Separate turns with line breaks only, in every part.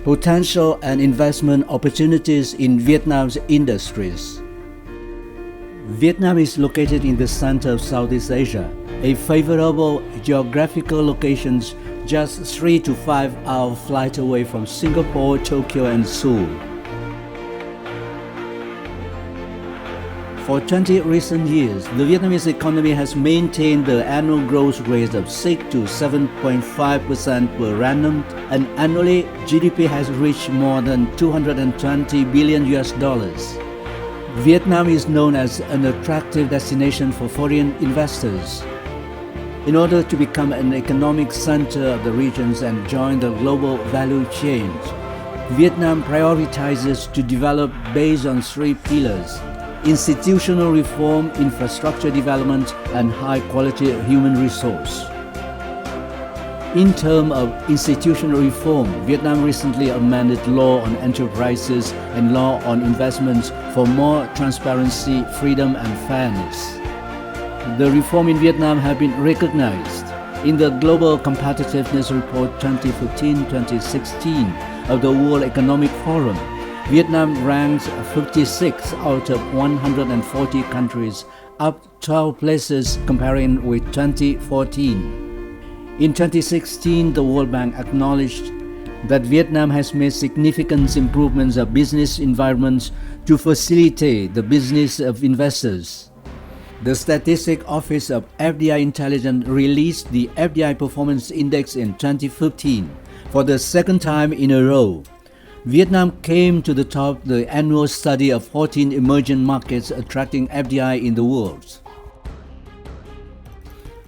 Potential and investment opportunities in Vietnam's industries. Vietnam is located in the center of Southeast Asia, a favorable geographical location just 3 to 5 hour flight away from Singapore, Tokyo and Seoul. For 20 recent years, the Vietnamese economy has maintained the annual growth rate of 6 to 7.5% per annum, and annually GDP has reached more than $220 billion. Vietnam is known as an attractive destination for foreign investors. In order to become an economic center of the regions and join the global value chain, Vietnam prioritizes to develop based on 3 pillars: institutional reform, infrastructure development, and high-quality human resource. In terms of institutional reform, Vietnam recently amended law on enterprises and law on investments for more transparency, freedom, and fairness. The reform in Vietnam have been recognized. In the Global Competitiveness Report 2015-2016 of the World Economic Forum, Vietnam ranks 56 out of 140 countries, up 12 places comparing with 2014. In 2016, the World Bank acknowledged that Vietnam has made significant improvements of business environments to facilitate the business of investors. The Statistics Office of FDI Intelligence released the FDI Performance Index in 2015 for the second time in a row. Vietnam came to the top of the annual study of 14 emerging markets attracting FDI in the world.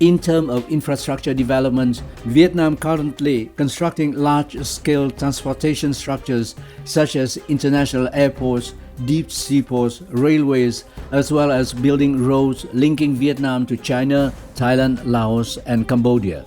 In terms of infrastructure development, Vietnam currently constructing large-scale transportation structures such as international airports, deep seaports, railways, as well as building roads linking Vietnam to China, Thailand, Laos, and Cambodia.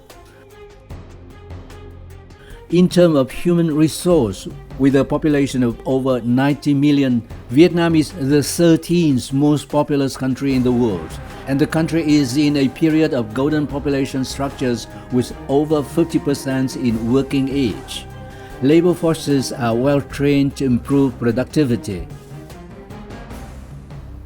In terms of human resource, with a population of over 90 million, Vietnam is the 13th most populous country in the world, and the country is in a period of golden population structures with over 50% in working age. Labor forces are well trained to improve productivity.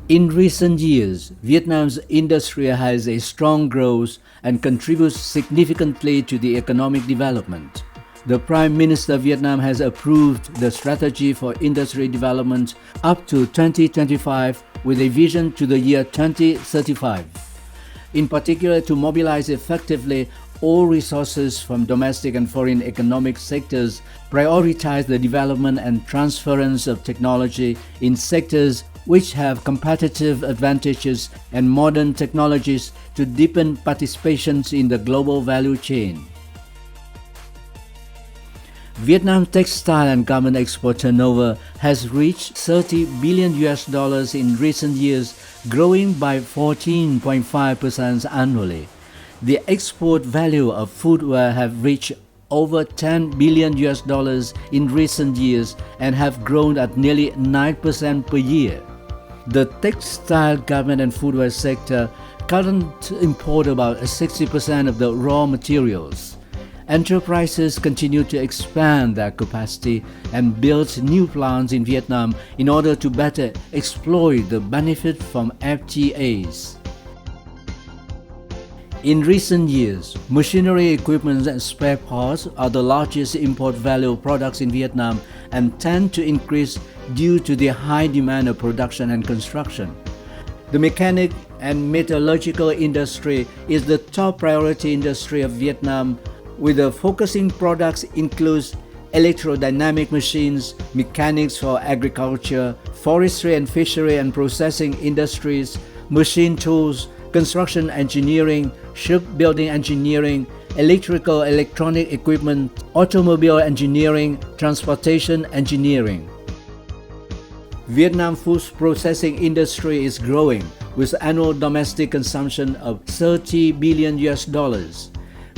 In recent years, Vietnam's industry has a strong growth and contributes significantly to the economic development. The Prime Minister of Vietnam has approved the strategy for industry development up to 2025 with a vision to the year 2035. In particular, to mobilize effectively all resources from domestic and foreign economic sectors, prioritize the development and transference of technology in sectors which have competitive advantages and modern technologies to deepen participation in the global value chain. Vietnam textile and garment export turnover has reached $30 billion in recent years, growing by 14.5% annually. The export value of footwear have reached over $10 billion in recent years and have grown at nearly 9% per year. The textile, garment and footwear sector currently import about 60% of the raw materials. Enterprises continue to expand their capacity and build new plants in Vietnam in order to better exploit the benefit from FTAs. In recent years, machinery, equipment and spare parts are the largest import value products in Vietnam and tend to increase due to the high demand of production and construction. The mechanic and metallurgical industry is the top priority industry of Vietnam, with the focusing products includes electrodynamic machines, mechanics for agriculture, forestry and fishery and processing industries, machine tools, construction engineering, shipbuilding engineering, electrical electronic equipment, automobile engineering, transportation engineering. Vietnam food processing industry is growing with annual domestic consumption of $30 billion.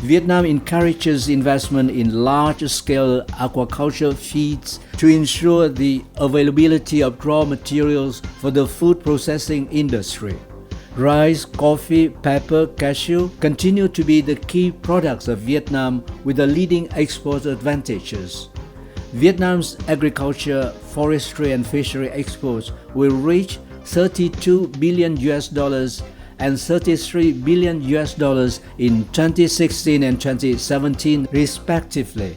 Vietnam encourages investment in large-scale aquaculture feeds to ensure the availability of raw materials for the food processing industry. Rice, coffee, pepper, cashew continue to be the key products of Vietnam with the leading export advantages. Vietnam's agriculture, forestry and fishery exports will reach $32 billion and $33 billion in 2016 and 2017 respectively.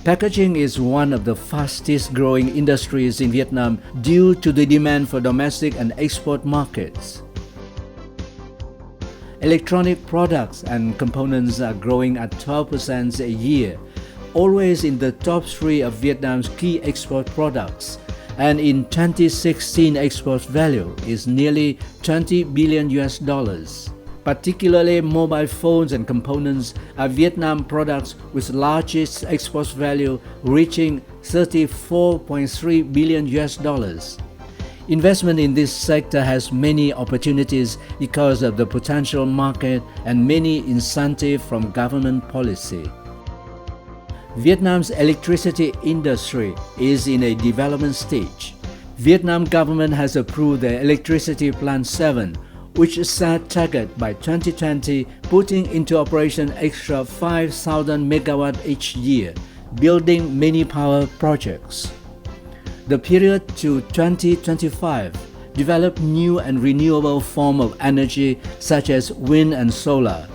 Packaging is one of the fastest growing industries in Vietnam due to the demand for domestic and export markets. Electronic products and components are growing at 12% a year, always in the top 3 of Vietnam's key export products, and in 2016 export value is nearly $20 billion. Particularly mobile phones and components are Vietnam products with largest export value reaching $34.3 billion. Investment in this sector has many opportunities because of the potential market and many incentives from government policy. Vietnam's electricity industry is in a development stage. Vietnam government has approved the Electricity Plan 7, which set target by 2020 putting into operation extra 5,000 megawatt each year, building many power projects. The period to 2025 develop new and renewable form of energy such as wind and solar.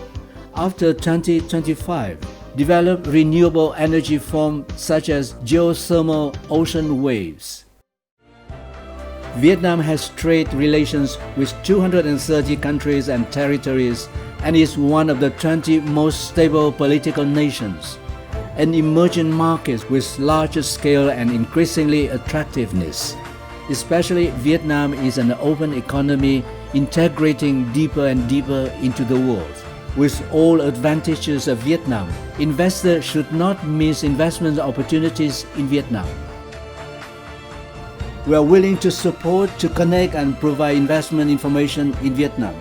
After 2025, develop renewable energy forms such as geothermal ocean waves. Vietnam has trade relations with 230 countries and territories and is one of the 20 most stable political nations. An emerging market with larger scale and increasingly attractiveness. Especially Vietnam is an open economy integrating deeper and deeper into the world. With all advantages of Vietnam, investors should not miss investment opportunities in Vietnam. We are willing to support, to connect and provide investment information in Vietnam.